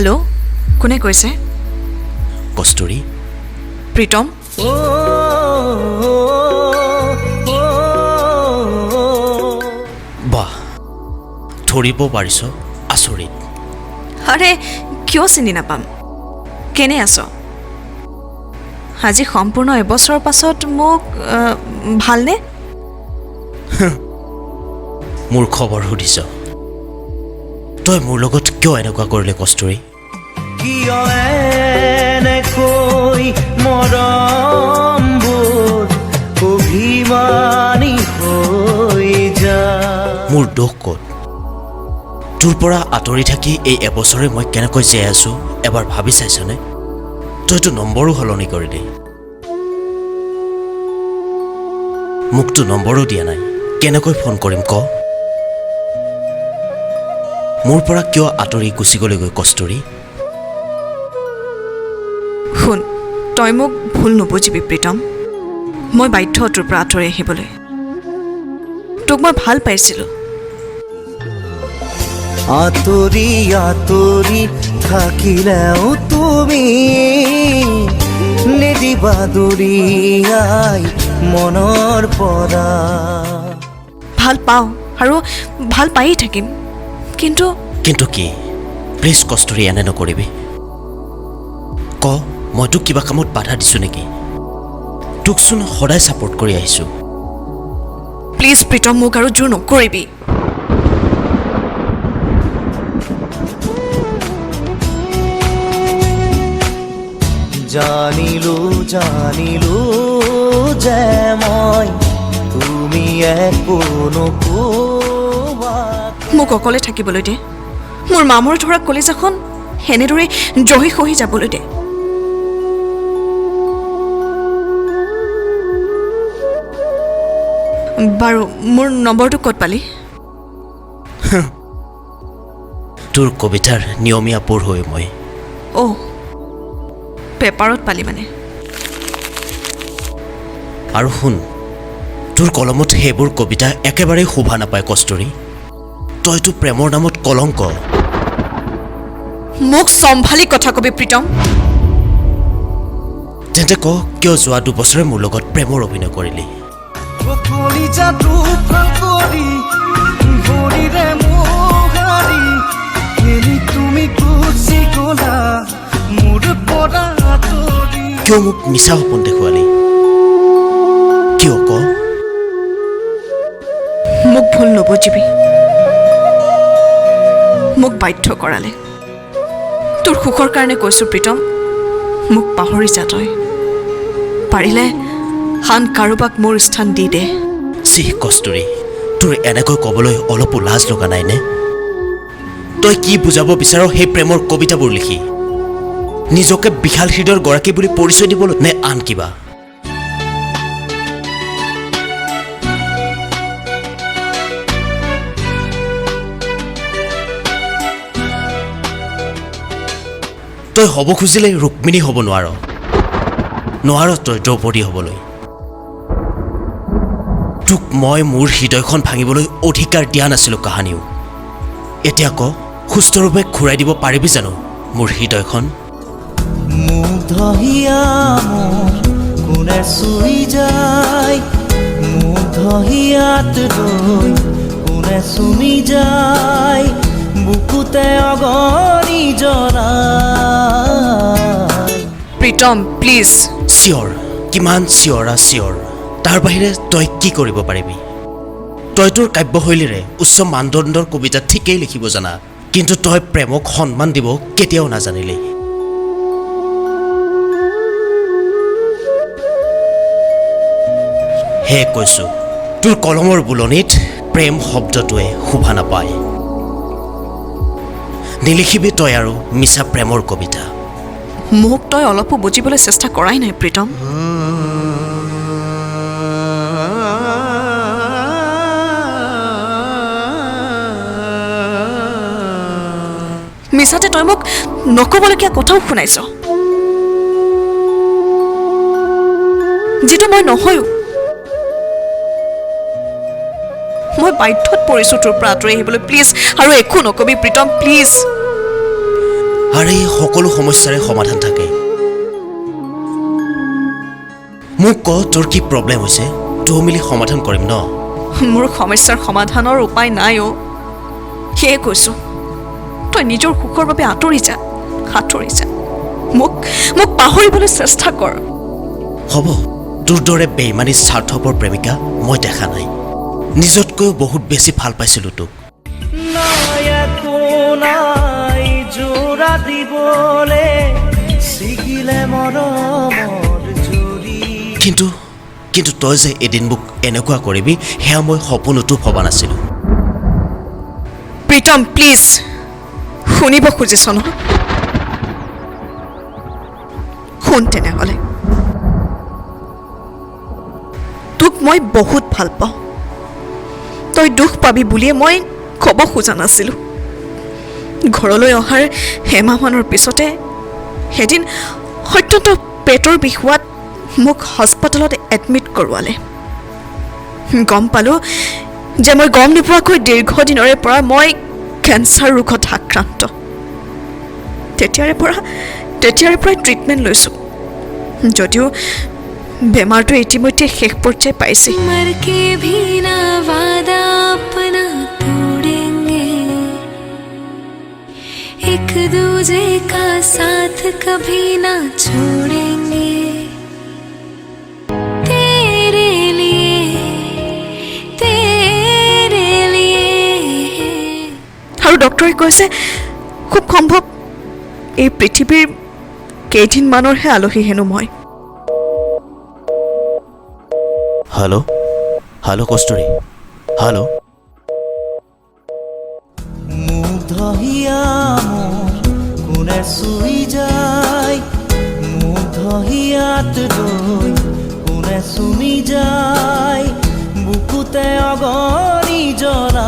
hello कोने কৈছে কস্তুৰী প্ৰীতম বাহ ধৰিব পাৰিছ আচৰিত আৰে কিয় চিনি নাপাম কেনে আছ আজি সম্পূৰ্ণ এবছৰ পাছত মোক ভালনে মোৰ খবৰ সুধিছ তই মোৰ লগত কিয় এনেকুৱা কৰিলে কস্তুৰী কিয় এনেকৈ মৰমবোৰ অভিমানী হৈ যায় মোৰ দোষ ক'ত তোৰ পৰা আঁতৰি থাকি এই এবছৰে মই কেনেকৈ জীয়াই আছো এবাৰ ভাবি চাইছনে তইতো নম্বৰো সলনি কৰিলি মোকতো নম্বৰো দিয়া নাই কেনেকৈ ফোন কৰিম ক মোৰ পৰা কিয় আঁতৰি গুচি গ'লেগৈ কস্তুৰী শুন তই মোক ভুল নবুজিবি প্ৰীতম মই বাধ্য তোৰ পৰা আঁতৰি আহিবলৈ তোক মই ভাল পাইছিলোঁ আঁতৰি আঁতৰি থাকিলেও তুমি নিদিবা দূৰিয়াই মনৰ পৰা ভাল পাওঁ আৰু ভাল পায়েই থাকিম কিন্তু কিন্তু কি প্লিজ কস্তুৰী এনে নকৰিবি ক মই তোক কিবা কামত বাধা দিছোঁ নেকি তোকচোন সদায় ছাপোৰ্ট কৰি আহিছোঁ প্লিজ প্ৰীতম মোক আৰু জোৰ নকৰিবি জানিলো জানিলো যে মই তুমি একো নোকোৱা মোক অকলে থাকিবলৈ দে মোৰ মামৰ ধৰা কলিজাখন সেনেদৰে জহি খহি যাবলৈ দে বাৰু মোৰ নম্বৰটো ক'ত পালি তোৰ কবিতাৰ নিয়মীয়া পঢ়ুৱৈ মই অ' পেপাৰত পালি মানে আৰু শুন তোৰ কলমত সেইবোৰ কবিতা একেবাৰেই শোভা নাপায় কস্তুৰী তইতো প্ৰেমৰ নামত কলংক মোক চম্ভালি কথা কবি প্ৰীতম তেন্তে ক কিয় যোৱা দুবছৰে মোৰ লগত প্ৰেমৰ অভিনয় কৰিলি কলিজাটো ফাঁকৰি ভৰিৰে মোহাৰি এৰি তুমি গুচি গ'লা মোৰ পৰা আঁতৰি কিয় মোক মিছা সপোন দেখুৱালি কিয় ক মোক ভুল নবুজিবি মোক বাধ্য কৰালে তোৰ সুখৰ কাৰণে কৈছোঁ প্ৰীতম মোক পাহৰি যা তই পাৰিলে হান কাৰোবাক মোৰ স্থান দি দে চি কস্তুৰী তোৰ এনেকৈ ক'বলৈ অলপো লাজ লগা নাইনে তই কি বুজাব বিচাৰ সেই প্ৰেমৰ কবিতাবোৰ লিখি নিজকে বিশাল হৃদয়ৰ গৰাকী বুলি পৰিচয় দিবলৈ নে আন কিবা তই হ'ব খুজিলে ৰুক্মিণী হ'ব নোৱাৰ তই দ্ৰৌপদী হ'বলৈ তোক মই মোৰ হৃদয়খন ভাঙিবলৈ অধিকাৰ দিয়া নাছিলোঁ কাহানিও এতিয়া ক সুস্থৰূপে ঘূৰাই দিব পাৰিবি জানো মোৰ হৃদয়খন মুগ্ধ হিয়া মোৰ কোনে চুই যায় মুগ্ধ হিয়াত লৈ কোনে চুমি যায় বুকুতে অগণি জনাই প্ৰীতম প্লিজ চিয়ৰ কিমান চিয়ৰা চিয়ৰ তাৰ বাহিৰে তই কি কৰিব পাৰিবি তই তোৰ কাব্যশৈলীৰে উচ্চ মানদণ্ডৰ কবিতা ঠিকেই লিখিব জানা কিন্তু তই প্ৰেমক সন্মান দিব কেতিয়াও নাজানিলি হে কৈছো তোৰ কলমৰ বুলনিত প্ৰেম শব্দটোৱে শোভা নাপায় নিলিখিবি তই আৰু মিছা প্ৰেমৰ কবিতা মোক তই অলপো বুজিবলৈ চেষ্টা কৰাই নাই প্ৰীতম মিছাতে তই মোক নক'বলগীয়া কথাও শুনাইছ যিটো মই নহয়ো মই বাধ্যত পৰিছোঁ তোৰ পৰা আঁতৰি আহিবলৈ প্লিজ আৰু একো নকবি প্ৰীতম প্লিজ আৰু এই সকলো সমস্যাৰে সমাধান থাকে মোক ক তোৰ কি প্ৰব্লেম হৈছে তই মিলি সমাধান কৰিম ন মোৰ সমস্যাৰ সমাধানৰ উপায় নাই অ' সেয়ে কৈছোঁ তই নিজৰ সুখৰ বাবে আঁতৰি যা মোক পাহৰিবলৈ চেষ্টা কৰ হ'ব তোৰ দৰে বেইমানী স্বাৰ্থপৰ প্ৰেমিকা মই দেখা নাই নিজতকৈও বহুত বেছি ভাল পাইছিলোঁ তোক নাই একো নাই জোৰা দিবলে ছিগিলে মৰমৰ জুৰি কিন্তু তই যে এদিন মোক এনেকুৱা কৰিবি সেয়া মই সপোনতো ভবা নাছিলোঁ প্ৰীতম প্লিজ শুনিব খুজিছ ন শুন তেনেহ'লে তোক মই বহুত ভাল পাওঁ তই দুখ পাবি বুলিয়ে মই ক'ব খোজা নাছিলোঁ ঘৰলৈ অহাৰ এমাহমানৰ পিছতে এদিন অত্যন্ত পেটৰ বিষ হোৱাত মোক হস্পিটেলত এডমিট কৰোৱালে গম পালোঁ যে মই গম নোপোৱাকৈ দীৰ্ঘদিনৰে পৰা মই কেঞ্চাৰ ৰোগত আক্ৰান্ত তেতিয়াৰে পৰাই ট্ৰিটমেণ্ট লৈছোঁ যদিও বেমাৰটো ইতিমধ্যে শেষ পৰ্যায় পাইছে मर के भी ना वादा अपना तोड़ेंगे एक दूजे का साथ कभी ना छोड़ेंगे तेरे लिए আৰু ডক্টৰে কৈছে খুব সম্ভৱ এই পৃথিৱীৰ কেইদিনমানৰহে আলহী হেনো মই হেল্ল' কস্তুৰী হেল্ল' মুগ্ধ হিয়া মোৰ কোনে চুই যায় মুগ্ধ হিয়াত লৈ কোনে চুমি যায় বুকুতে অগণি জৰা